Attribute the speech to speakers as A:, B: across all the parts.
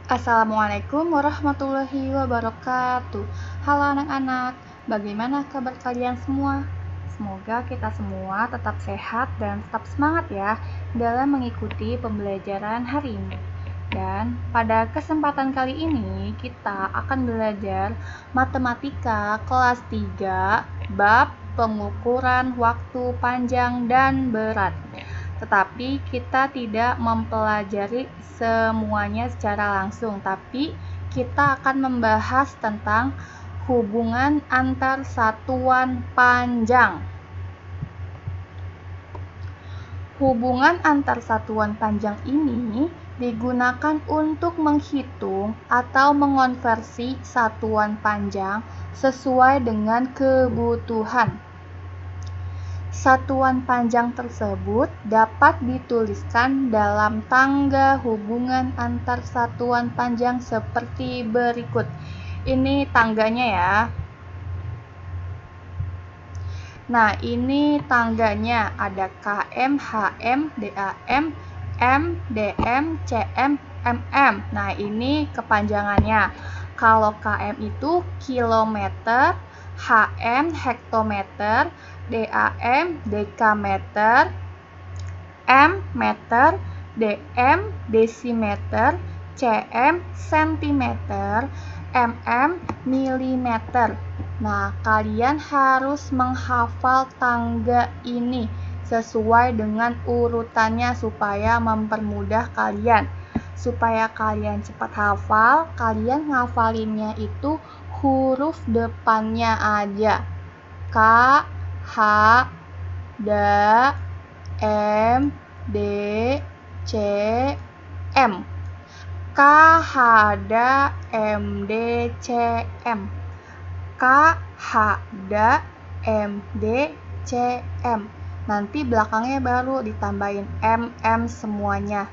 A: Assalamualaikum warahmatullahi wabarakatuh. Halo anak-anak, bagaimana kabar kalian semua? Semoga kita semua tetap sehat dan tetap semangat ya dalam mengikuti pembelajaran hari ini. Dan pada kesempatan kali ini kita akan belajar matematika kelas 3 bab pengukuran waktu panjang dan berat. Tetapi kita tidak mempelajari semuanya secara langsung, tapi kita akan membahas tentang hubungan antar satuan panjang. Hubungan antar satuan panjang ini digunakan untuk menghitung atau mengonversi satuan panjang sesuai dengan kebutuhan. Satuan panjang tersebut dapat dituliskan dalam tangga hubungan antar satuan panjang seperti berikut. Ini tangganya ya. Nah, ini tangganya ada KM, HM, DAM, M, DM, CM, MM. Nah, ini kepanjangannya. Kalau KM itu kilometer, HM hektometer, DAM dekameter, M meter, DM desimeter, CM sentimeter, MM milimeter. Nah, kalian harus menghafal tangga ini sesuai dengan urutannya supaya mempermudah kalian. Supaya kalian cepat hafal, kalian ngafalinnya itu huruf depannya aja. K, H, D, M, D, C, M. K, H, D, M, D, C, M. K, H, D, M, D, C, M. Nanti belakangnya baru ditambahin MM semuanya.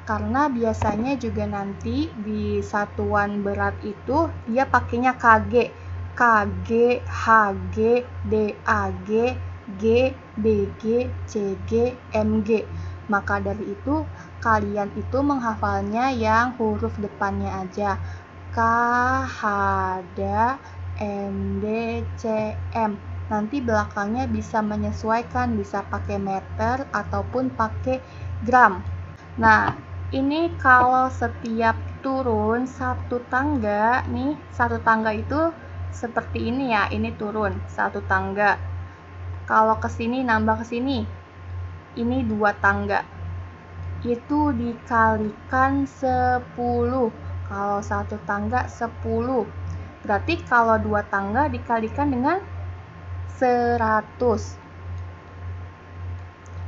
A: Karena biasanya juga nanti di satuan berat itu dia pakainya KG. KG, HG, DAG, G, BG, CG, MG. Maka dari itu kalian itu menghafalnya yang huruf depannya aja. K, H, D, M, D, C, M. Nanti belakangnya bisa menyesuaikan, bisa pakai meter ataupun pakai gram. Nah, ini kalau setiap turun satu tangga nih, satu tangga itu seperti ini ya, ini turun satu tangga. Kalau ke sini nambah ke sini, ini 2 tangga. Itu dikalikan 10. Kalau satu tangga 10. Berarti kalau 2 tangga dikalikan dengan 100.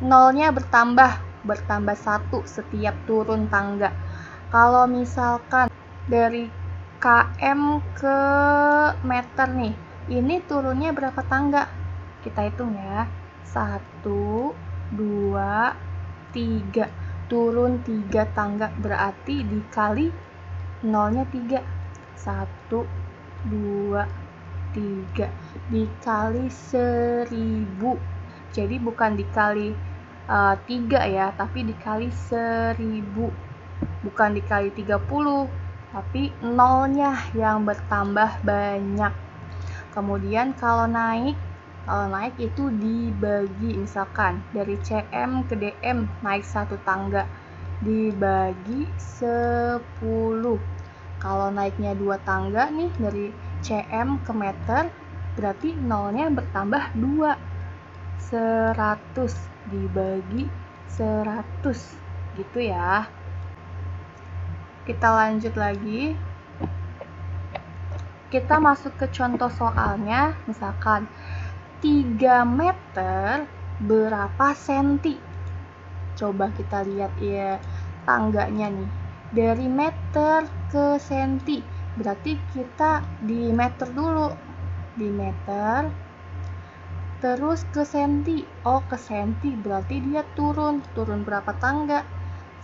A: Nolnya bertambah 1 setiap turun tangga. Kalau misalkan dari KM ke meter nih, ini turunnya berapa tangga? Kita hitung ya. 1, 2, 3. Turun 3 tangga berarti dikali nolnya 3. 1, 2, 3. Dikali 1000. Jadi bukan dikali 3 ya, tapi dikali 1000. Bukan dikali 30, tapi nolnya yang bertambah banyak. Kemudian kalau naik itu dibagi, misalkan dari CM ke DM naik 1 tangga, dibagi 10. Kalau naiknya 2 tangga nih dari CM ke meter, berarti nolnya bertambah 2. 100 dibagi 100 gitu ya. Kita lanjut lagi. Kita masuk ke contoh soalnya. Misalkan 3 meter berapa senti? Coba kita lihat ya tangganya nih. Dari meter ke senti, berarti kita di meter dulu. Di meter terus ke senti. Oh, ke senti berarti dia turun berapa tangga?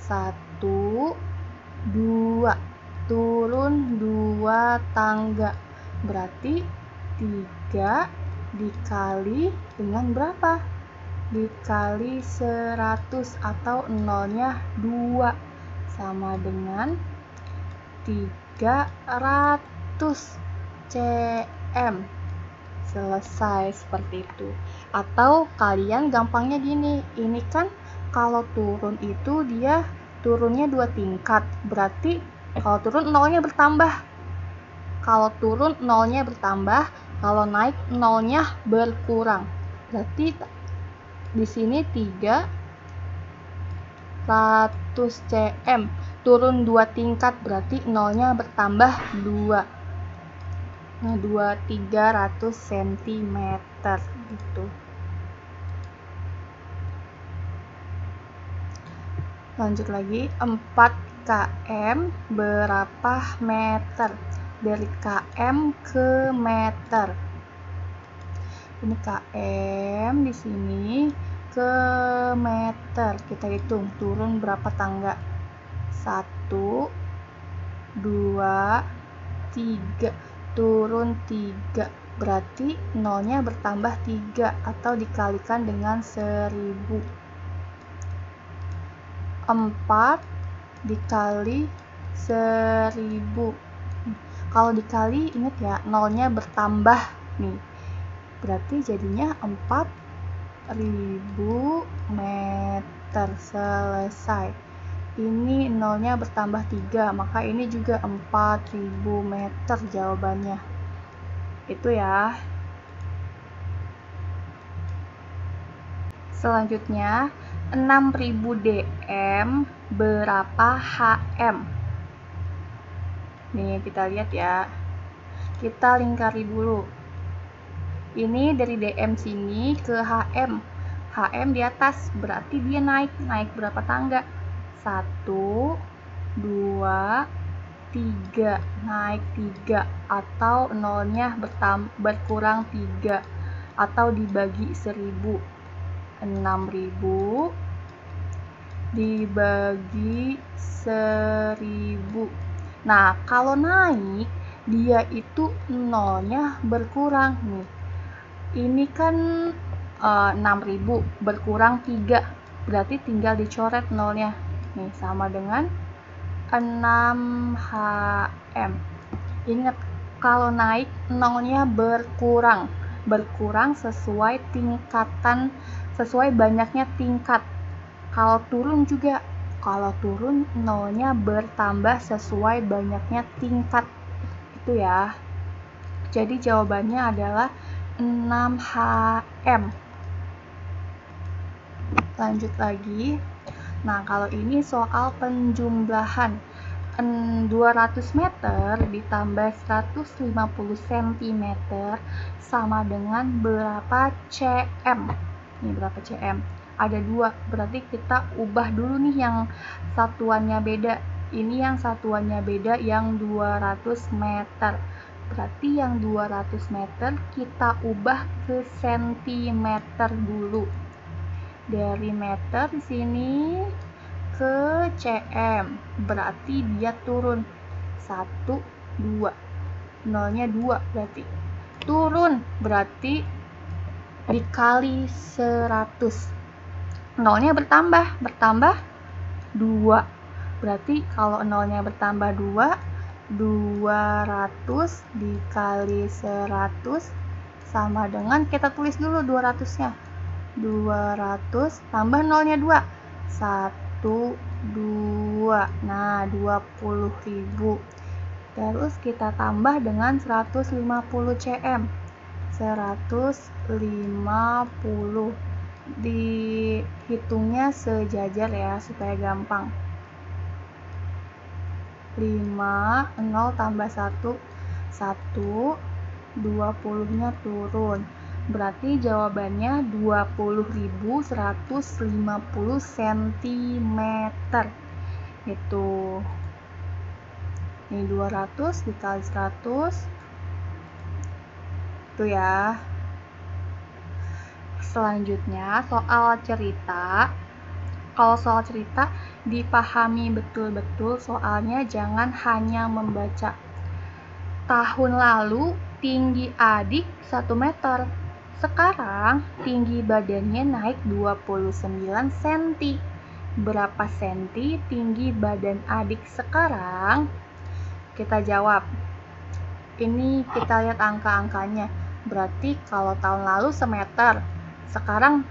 A: 1, 2. Turun 2 tangga. Berarti 3 dikali dengan berapa? Dikali 100 atau nolnya 2 sama dengan 300 cm. Selesai seperti itu. Atau kalian gampangnya gini, ini kan kalau turun itu dia turunnya 2 tingkat, berarti kalau turun nolnya bertambah. Kalau turun nolnya bertambah, kalau naik nolnya berkurang. Berarti di sini 300 cm, turun 2 tingkat berarti nolnya bertambah 2. Nah, 300 cm gitu. Lanjut lagi, 4 km berapa meter? Dari km ke meter. Ini km di sini ke meter. Kita hitung turun berapa tangga. 1, 2, 3. Turun 3. Berarti nolnya bertambah 3 atau dikalikan dengan 1000. 4 dikali 1000. Kalau dikali, ingat ya, nolnya bertambah nih. Berarti jadinya 4000 meter. Selesai. Ini nolnya bertambah 3, maka ini juga 4000 meter jawabannya. Itu ya. Selanjutnya, 6000 dm berapa hm? Nih, kita lihat ya. Kita lingkari dulu. Ini dari dm sini ke hm. hm di atas, berarti dia naik berapa tangga? 1, 2, 3. Naik 3 atau nolnya berkurang 3 atau dibagi 1000. 6000 dibagi 1000. Nah, kalau naik dia itu nolnya berkurang nih. Ini kan 6000 berkurang 3, berarti tinggal dicoret nolnya. Nih, sama dengan 6 hm. Ingat, kalau naik nolnya berkurang sesuai tingkatan, sesuai banyaknya tingkat. Kalau turun juga, kalau turun nolnya bertambah sesuai banyaknya tingkat. Itu ya. Jadi jawabannya adalah 6 hm. Lanjut lagi. Nah, kalau ini soal penjumlahan. 200 meter ditambah 150 cm sama dengan berapa cm? Ini berapa cm? Ada 2, berarti kita ubah dulu nih yang satuannya beda. Ini yang satuannya beda, yang 200 meter. Berarti yang 200 meter kita ubah ke sentimeter dulu. Dari meter di sini ke cm, berarti dia turun 1, 2. Nolnya 2, berarti turun, berarti dikali 100. Nolnya bertambah 2. Berarti kalau nolnya bertambah 2, 200 dikali 100 sama dengan, kita tulis dulu 200-nya. 200 tambah nolnya 2. 1, 2. Nah, 20.000. Terus kita tambah dengan 150 cm. 150. Dihitungnya sejajar ya, supaya gampang. 5, 0 tambah 1, 1. 20-nya turun. Berarti jawabannya 20.150 cm. Itu. Ini 200 dikali 100. Itu ya. Selanjutnya soal cerita. Kalau soal cerita dipahami betul-betul soalnya, jangan hanya membaca. Tahun lalu tinggi adik 1 meter. Sekarang tinggi badannya naik 29 cm. Berapa senti tinggi badan adik sekarang? kita jawab. Ini kita lihat angka-angkanya. Berarti kalau tahun lalu semeter, sekarang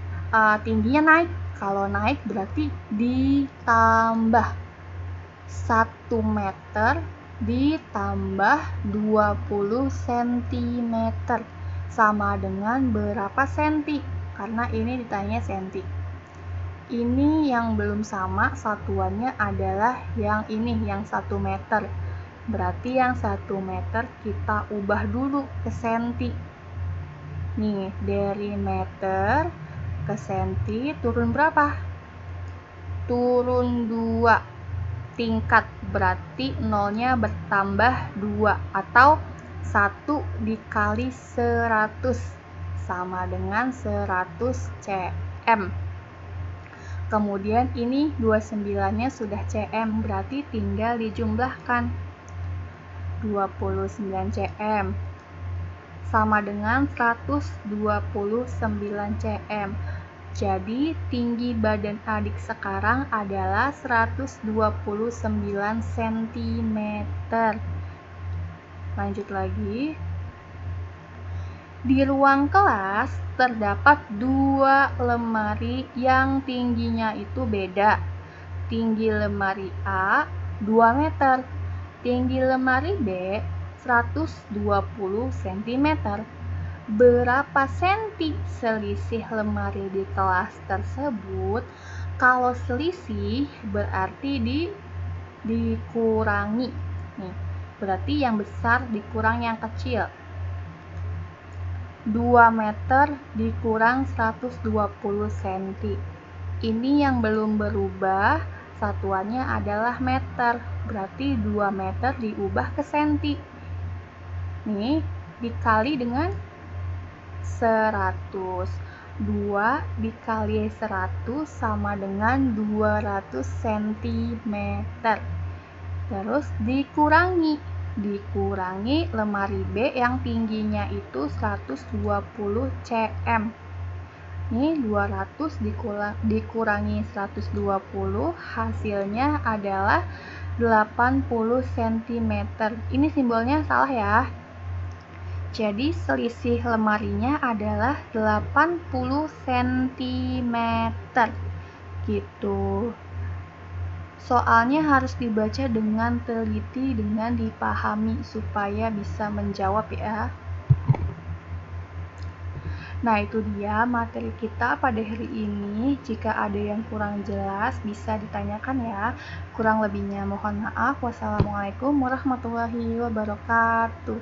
A: tingginya naik. Kalau naik berarti ditambah 1 meter ditambah 20 cm sama dengan berapa senti? Karena ini ditanya senti. Ini yang belum sama satuannya adalah yang ini, yang 1 meter. Berarti yang 1 meter kita ubah dulu ke senti. Nih, dari meter ke senti turun berapa? Turun 2 tingkat, berarti nolnya bertambah 2 atau 1 dikali 100 sama dengan 100 cm. Kemudian ini 29-nya sudah cm, berarti tinggal dijumlahkan. 29 cm sama dengan 129 cm. Jadi tinggi badan adik sekarang adalah 129 cm. Lanjut lagi. Di ruang kelas terdapat 2 lemari yang tingginya itu beda. Tinggi lemari A 2 meter, tinggi lemari B 120 cm. Berapa senti selisih lemari di kelas tersebut? Kalau selisih berarti dikurangi. Nih, berarti yang besar dikurang yang kecil. 2 meter dikurang 120 cm. Ini yang belum berubah, satuannya adalah meter. Berarti 2 meter diubah ke senti. Nih, dikali dengan 100. 2 dikali 100 sama dengan 200 cm. Terus dikurangi lemari B yang tingginya itu 120 cm. Ini 200 dikurangi 120, hasilnya adalah 80 cm. Ini simbolnya salah ya. Jadi selisih lemarinya adalah 80 cm. Gitu. Soalnya harus dibaca dengan teliti, dengan dipahami supaya bisa menjawab ya. Nah, itu dia materi kita pada hari ini. Jika ada yang kurang jelas bisa ditanyakan ya. Kurang lebihnya mohon maaf. Wassalamualaikum warahmatullahi wabarakatuh.